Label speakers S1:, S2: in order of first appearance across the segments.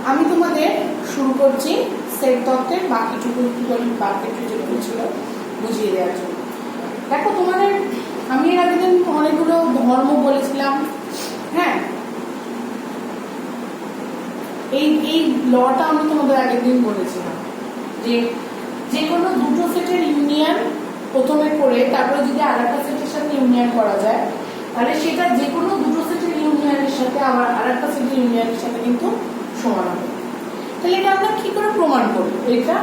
S1: আমি তোমাদের শুরু করছি সেট তত্ত্বের বাকিটুকু যেগুলো ছিল বুঝিয়ে দেওয়ার জন্য। দেখো তোমাদের আমি এর আগের দিন অনেকগুলো ধর্ম বলেছিলাম, হ্যাঁ এই লটা আমি তোমাদের আগের দিন বলেছিলাম যে যে কোনো দুটো সেটের ইউনিয়ন প্রথমে করে তারপরে যদি আর একটা সেটের সাথে ইউনিয়ন করা যায় তাহলে সেটা যে কোনো দুটো সেটের ইউনিয়নের সাথে আবার আর একটা সেটের ইউনিয়নের সাথে কিন্তু সমান হবে। তাহলে এটা আমরা কি করে প্রমাণ করবো এটা?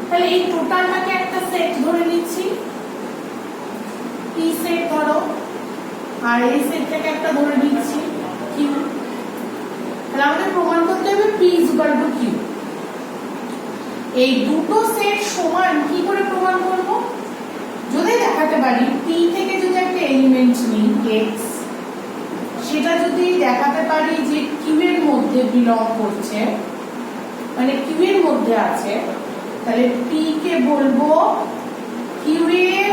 S1: তাহলে এই টোটালটাকে একটা সেট ধরে নিচ্ছি, পি সেট ধরো, আর এই সেটটাকে একটা ধরে নিচ্ছি কিউ। তাহলে আমাদের প্রমাণ করতে হবে P is equal to Q. এই দুটো সেট সমান কি করে প্রমাণ করব? যদি দেখাতে পারি পি থেকে যদি একটা এলিমেন্ট নিই এক্স, সেটা যদি দেখাতে পারি যে কিউ এর মধ্যে বিলং করছে, মানে কিউ এর মধ্যে আছে, তাহলে পি কে বলবো কিউ এর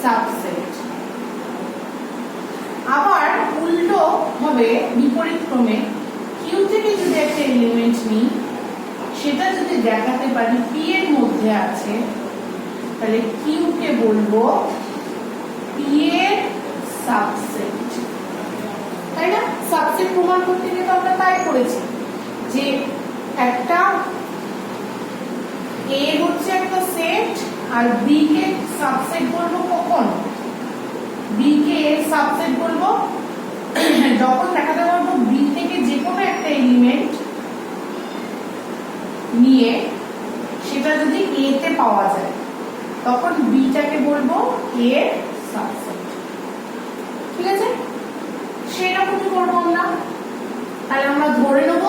S1: সাবসেট। আবার উল্টো ভাবে বিপরীত ক্রমে কিউ থেকে যদি একটা এলিমেন্ট নিই, সেটা যদি দেখাতে পারি পি এর মধ্যে আছে, তাহলে কিউ কে বলবো পি এর সাবসেট। তাই না? সাবসেট প্রমাণ করতে গিয়ে তো আমরা তাই করেছি যে একটা এ হচ্ছে একটা সেট আর বি কে সাবসেট বলবো কখন? বি কে এর সাবসেট বলবো যখন দেখাতে পারবো বি থেকে যে কোনো একটা এলিমেন্ট নিয়ে সেটা যদি এ তে পাওয়া যায়, তখন বিটাকে বলবো এর সাবসেট। ঠিক আছে? সেরকমই করবো আমরা। তাহলে আমরা ধরে নেব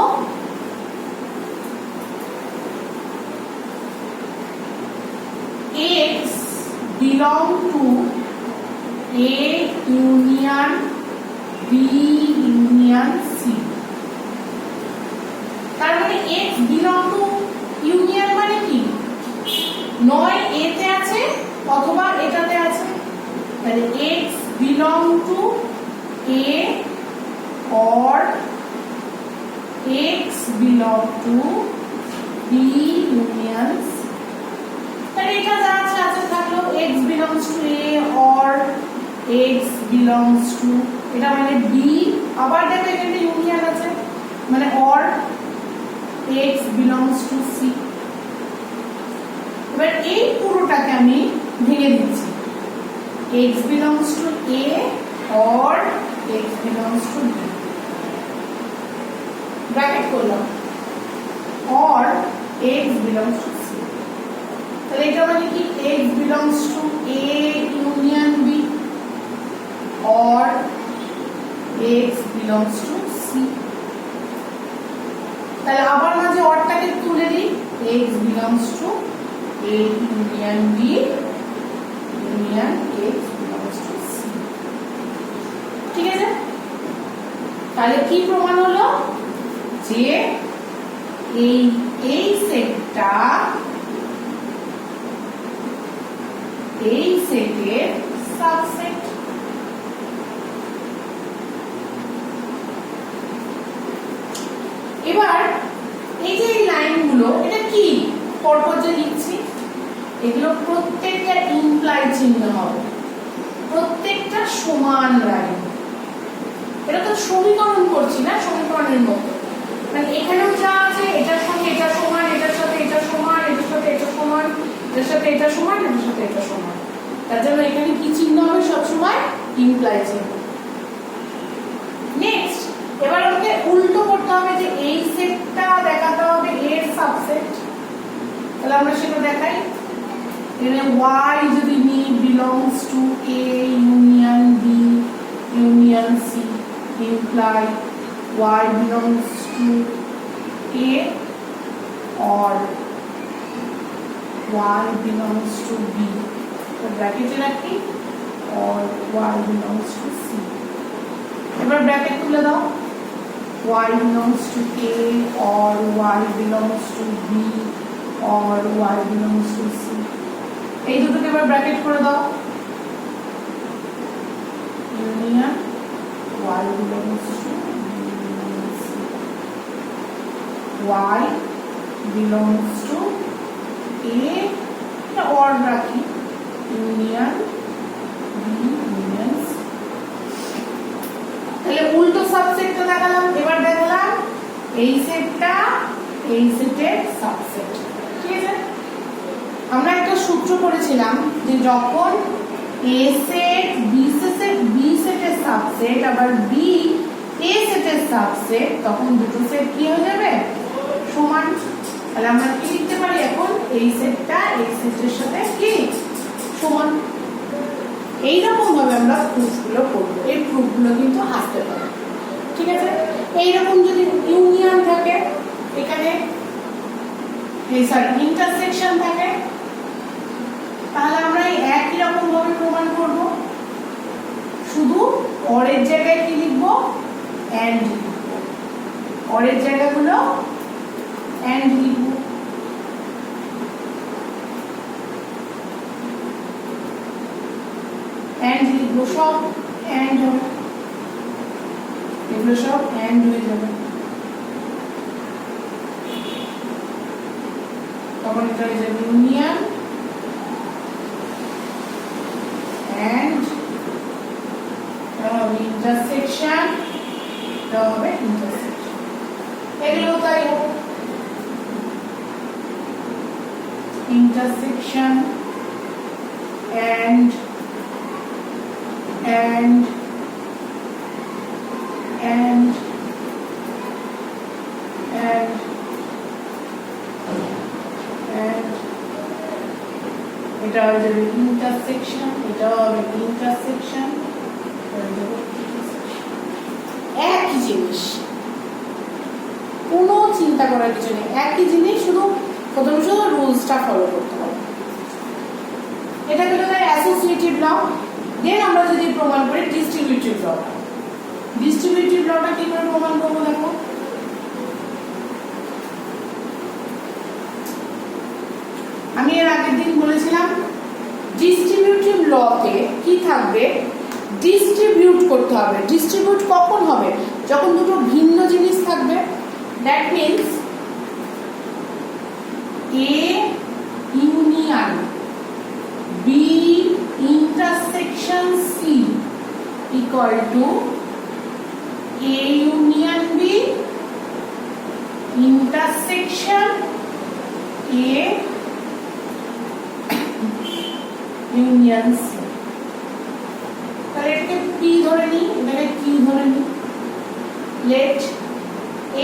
S1: x belong to A union B union C। তার মানে x belong to union মানে কি? নয় a তে আছে অথবা এটাতে আছে, তাহলে x belong to A or x belong to B union C। তাহলে এটা যা আছে থাকলো x belongs to A or x belongs to, এটা মানে B, আবার দেখো এখানে ইউনিয়ন আছে মানে or x belongs to C। এবার এই পুরোটাকে আমি ভেঙে দিচ্ছি, x belongs to A or x belongs to B, bracket করলাম, or x belongs to C। তাহলে এটা মানে কি x belongs to A union B or x belongs to C। তাহলে আবার মাঝে অরটাকে তুলে দিই, x belongs to A union B union x belongs to C। ঠিক আছে? তাহলে কি প্রমাণ হলো যে এই সেটটা এই সেটের সাবসেট। এবার এই যে এই লাইনগুলো এটা কি পরপর যে লিখছি, এগুলো প্রত্যেকটা ইমপ্লাই চিহ্ন হবে, প্রত্যেকটা সমান লাইন। এটা তো সমীকরণ করছি না, সমীকরণের মতো, মানে এখানেও যা আছে এটার সঙ্গে এটা সমান, এটার সাথে এটা সমান, এটার সাথে এটা সমান, এটার সাথে এটা সমান, এটার সাথে এটা সমান। তার জন্য এখানে কি চিহ্ন হবে? সবসময় ইমপ্লাই চিহ্ন। নেক্সট এবার আমাকে উল্টো করতে হবে যে এই সেটটা দেখাতে হবে এর সাবসেট। তাহলে আমরা সেটা দেখাই। এখানে y যদি নি belongs to A union B union C imply y belongs to A or y belongs to B, তো ব্র্যাকেটে রাখি, or y belongs to C। এবার ব্র্যাকেট তুলে দাও, y belongs to A or y belongs to B or y belongs to C। এই দুটোকে এবার bracket করে দাও, union y belongs to B union C। y belongs to a, or রাখি union B union C. তাহলে উল্টো সাবসেটটা দেখালাম, এবার দেখালাম এই সেটটা এই সেটের সাবসেট। ঠিক আছে, আমরা একটা সূত্র পড়েছিলাম যে যখন এ সেট বি সেটের সাবসেট আবার বি এ সেটের সাবসেট, তখন দুটো সেট কি হয়ে যাবে? সমান। তাহলে আমরা কি লিখতে পারি এখন? এই সেটটা এই সেটের সাথে কি সমান। এইরকম ভাবে আমরা প্রুফগুলো করব, এই প্রুফগুলো কিন্তু আসতে পারে। ঠিক আছে, এইরকম যদি ইউনিয়ন থাকে, এখানে এই ইন্টারসেকশন থাকে, তাহলে আমরা একই রকম ভাবে প্রমাণ করব, শুধু অরের জায়গায় কি লিখবো? এন্ড লিখবো। অরের জায়গাগুলো এন্ড লিখবো। এন্ড লিখবো, সব এন্ড হবে, এগুলো সব এন্ড হয়ে যাবে। তখন এটা হয়ে যাবে ইউনিয়ন and intersection, intersection। এগুলো তাই হবে, intersection and এটা হয়ে যাবে ইন্টারসেকশন, এটা হবে ইন্টারসেকশন, একই জিনিস, কোনো চিন্তা করার কিছু নেই, একই জিনিস, শুধু প্রথমে শুধু রুলসটা ফলো করতে হবে। এটা গেল অ্যাসোসিয়েটিভ ল। দেন আমরা যদি প্রমাণ করি ডিস্ট্রিবিউটিভ লটা, ডিস্ট্রিবিউটিভ লটা কি করে প্রমাণ করবো দেখো। আমি এর আগের দিন বলেছিলাম ডিস্ট্রিবিউটিভ লতে কি থাকবে? ডিস্ট্রিবিউট করতে হবে। ডিস্ট্রিবিউট কখন হবে? যখন দুটো ভিন্ন জিনিস থাকবে। That means A union B intersection C equal to A union B intersection A union C. তাহলে এটাকে পি ধরে নিই, এটাকে কিউ ধরে নিই। Let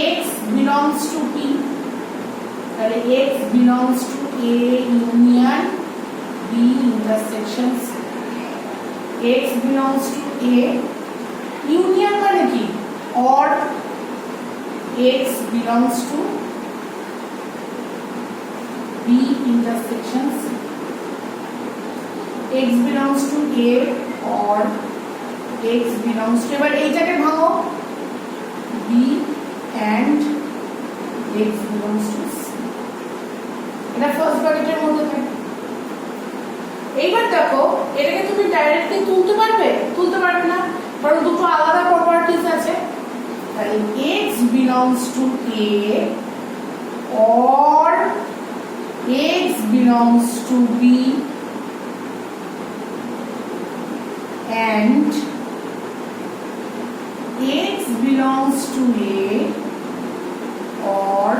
S1: x belongs to P, তাহলে x belongs to A union B intersection C. X belongs to A union মানে কি? Or x belongs to B intersection C. x belongs to A or x belongs to, এবার এইটাকে ভাঙো, B and x belongs to C, এটা first ব্র্যাকেটের মধ্যে থাকে। এইবার দেখো এটাকে তুমি ডাইরেক্টলি তুলতে পারবে? তুলতে পারবে না, কারণ দুটো আলাদা প্রপার্টিজ আছে। তাহলে x belongs to A or x belongs to B and x belongs to A or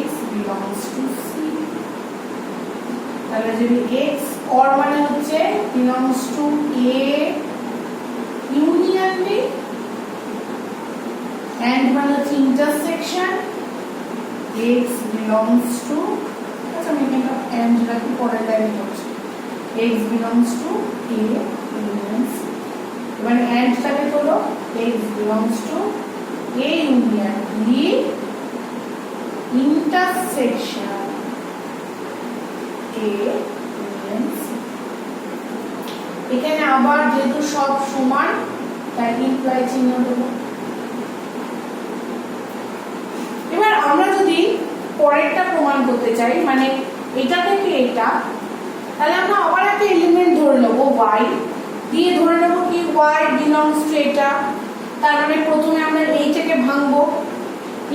S1: x belongs to C। তাহলে যদি x or মানে হচ্ছে belongs to A union B and মানে হচ্ছে intersection x belongs to, আচ্ছা আমি এখানে and রাখি, পরের লাইনে হচ্ছে x belongs to A union C। এবার and টাকে তোলো, x belongs to A union B intersection A union C। এখানে আবার যেহেতু সব সমান তাই ইমপ্লাই চিহ্ন দেব। এবার আমরা যদি পরেরটা প্রমাণ করতে চাই, মানে এটা থেকে এটা, তাহলে আমরা আবার একটা এলিমেন্ট ধরে নেবো y, দিয়ে ধরে নেবো কি y belongs to এটা। তার মানে প্রথমে আমরা এইটাকে ভাঙবো,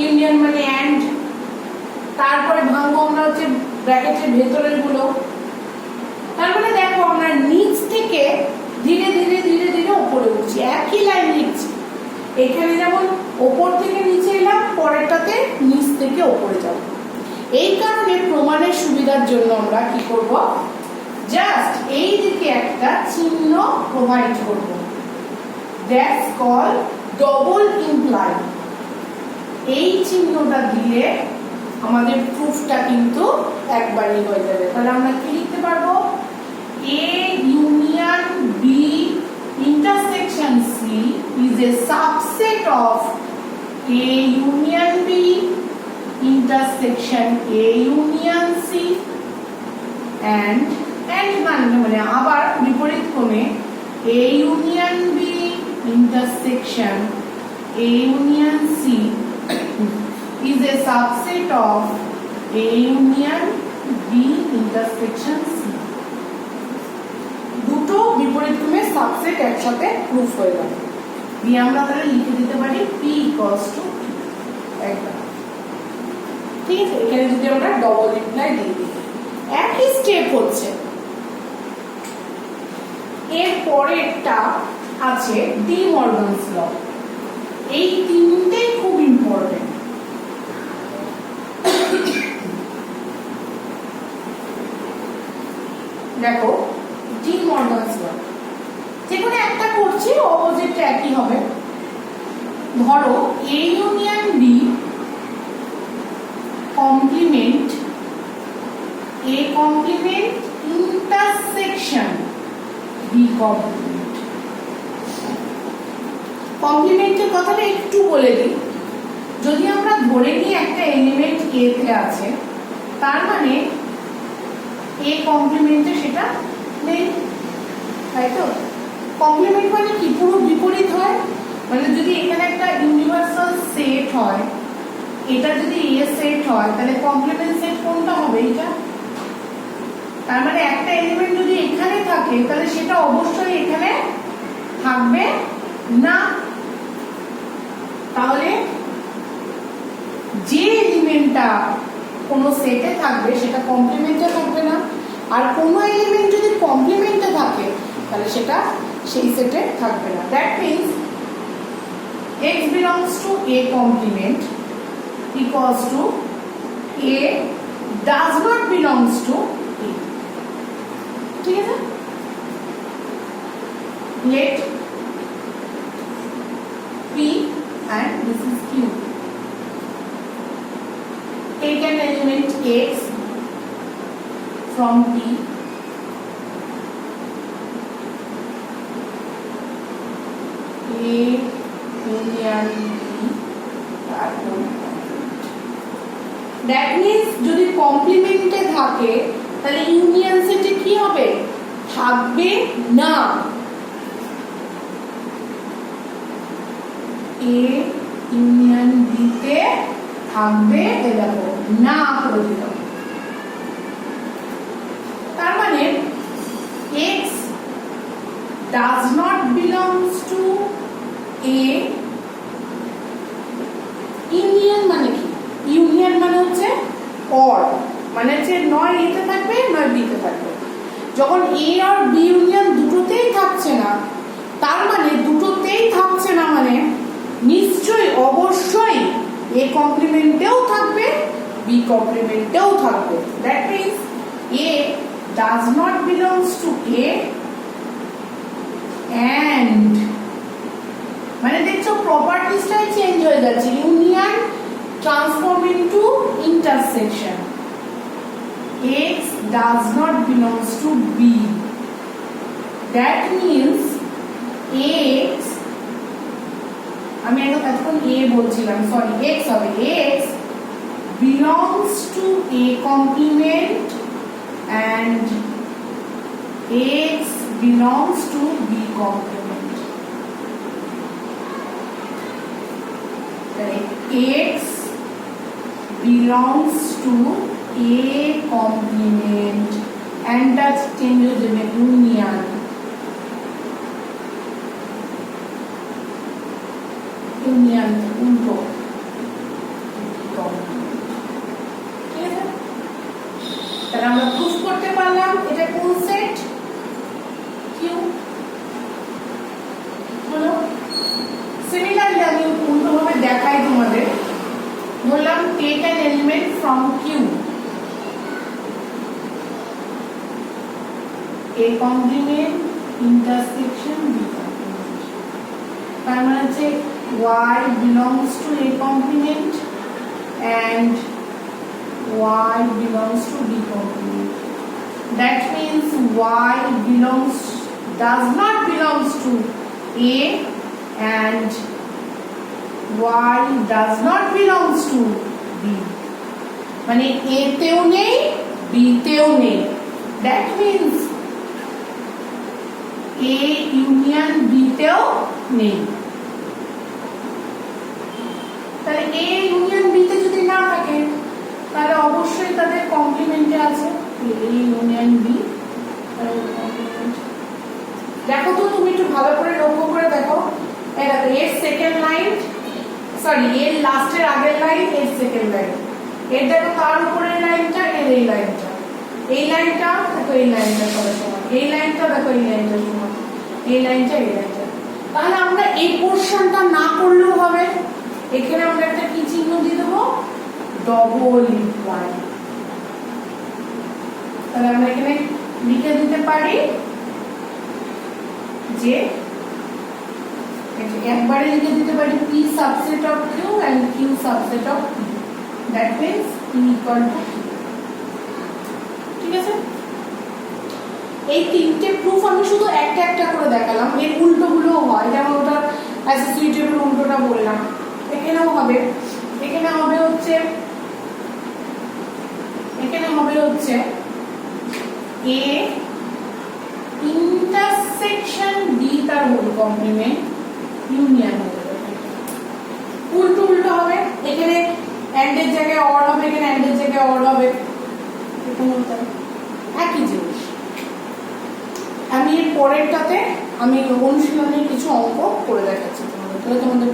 S1: ইউনিয়ন মানে অ্যান্ড, তারপরে ভাঙবো আমরা হচ্ছে ব্র্যাকেটের ভেতরের গুলো। তার মানে দেখো আমরা নিচ থেকে ধীরে ধীরে ধীরে ধীরে উপরে উঠছি, একই লাইন লিখছি। এখানে যেমন ওপর থেকে নিচে এলাম, পরেরটাতে নিচ থেকে উপরে যাব। এই কারণে প্রমাণের সুবিধার জন্য আমরা কি করব, জাস্ট এই দিকে একটা চিহ্ন প্রোভাইড করব, দ্যাটস কল্ড ডবল ইমপ্লাই। এই চিহ্নটা দিলে আমাদের প্রুফটা কিন্তু একবারই হয়ে যাবে। তাহলে আমরা কি লিখতে পারবো, A union B intersection C is a subset of A union B intersection A union C and মানে আবার বিপরীত ক্রমে A union B intersection A union C is a subset of A union B intersection C. দুটো বিপরীত ক্রমে subset একসাথে proof হয়ে গেল। দিয়ে আমরা তাহলে লিখে দিতে পারি P equals to একবার। ঠিক আছে, এখানে যদি আমরা ডবল ইমপ্লাই দিয়ে দিই, একই স্টেপ হচ্ছে। এর পরেরটা আছে ডি মর্গানস ল। এই তিনটেই খুব ইম্পর্টেন্ট। দেখো ডি মর্গানস ল, যেখানে একটা করছি অপোজিটটা একই হবে। ধরো A union B complement A complement intersection B complement. কমপ্লিমেন্টের কথাটা একটু বলে দিই। যদি আমরা ধরে নিই একটা এলিমেন্ট A তে আছে, তার মানে A কমপ্লিমেন্টে সেটা নেই, তাই তো? কমপ্লিমেন্ট মানে কি, পুরো বিপরীত হয়। মানে যদি এখানে একটা ইউনিভার্সাল সেট হয়, এটা যদি A সেট হয়, তাহলে কমপ্লিমেন্ট সেট কোনটা হবে, এটা। তার মানে একটা এলিমেন্ট যদি এখানে থাকে, তাহলে সেটা অবশ্যই এখানে থাকবে না। তাহলে যে এলিমেন্টটা কোনো সেটে থাকবে সেটা কমপ্লিমেন্টে থাকবে না, আর কোনো এলিমেন্ট যদি কমপ্লিমেন্টে থাকে তাহলে সেটা সেই সেটে থাকবে না। That means x belongs to A complement equals to A does not belongs to A. ঠিক আছে, let P and this is Q. Take an element X from P. A union B. That means যদি কমপ্লিমেন্টে থাকে তাহলে union সেটে কি হবে, থাকবে না। A ইউনিয়ন B তে থাকবে, দেখো না করে দিলাম। তার মানে X does not belongs to A union মানে কি, ইউনিয়ন মানে হচ্ছে অর, মানে হচ্ছে নয় এতে থাকবে নয় বিতে থাকবে। যখন A আর B ইউনিয়ন দুটোতেই থাকছে না, তার মানে দুটোতেই থাকছে না মানে নিশ্চয়ই অবশ্যই A কমপ্লিমেন্টেও থাকবে B কমপ্লিমেন্টেও থাকবে। That means A does not belongs to A and মানে দেখছো প্রপার্টিসটাই চেঞ্জ হয়ে যাচ্ছে, union transform into intersection. X does not belongs to B. That means X, আমি এতক্ষণ A বলছিলাম, সরি X হবে, X belongs to A complement and X belongs to B complement. X belongs to A complement and that changes in a union. Union উল্টো আমি উল্টোভাবে দেখাই তোমাদের। বললাম take an element from Q, A complement intersection B complement, তার মানে হচ্ছে y belongs to A complement and y belongs to B complement. That means y does not belongs to A and y does not belongs to B. মানে A তেও নেই B তেও নেই। That means A union B তেও নেই। তাহলে A union B তে যদি না থাকে তাহলে অবশ্যই তাদের কমপ্লিমেন্টে আছে A ইউনিয়ন B। দেখো তো তুমি একটু ভালো করে লক্ষ্য করে দেখো, এই দেখো এর সেকেন্ড লাইন, সরি এর লাস্টের আগের লাইন এর সেকেন্ড লাইন, এর দেখো তার উপরের লাইনটা এর এই লাইনটা, এই লাইনটা দেখো এই লাইনটা করার সময়, এই লাইনটা দেখো এই লাইনটার সময়, এই লাইনটা এই লাইনটা। তাহলে আমরা এই পোরশনটা না করলেও হবে, এখানে আমরা একটা কি চিহ্ন দিয়ে দেবো, ডবল ইমপ্লাই। তাহলে আমরা এখানে লিখে দিতে পারি যে একবারে লিখে দিতে পারি P subset of Q and Q subset of P, that means P equal to Q। ঠিক আছে, এই তিনটে প্রুফ আমি শুধু একটা একটা করে দেখালাম, এর উল্টোগুলোও হয়, যেমন ওটা অ্যাসোসিয়েটিভের উল্টোটা বললাম, এখানেও হবে। এখানে হবে হচ্ছে A ইন্টারসেকশন B তার হোল কমপ্লিমেন্ট ইউনিয়ন হবে, উল্টো উল্টো হবে। এখানে এন্ড এর জায়গায় অর হবে, এখানে এন্ড এর জায়গায় অর হবে, এখানে একই জিনিস। আমি এর পরেরটাতে আমি অনুশীলনের কিছু অঙ্ক করে দেখাচ্ছি তোমাদের, তাহলে তোমাদের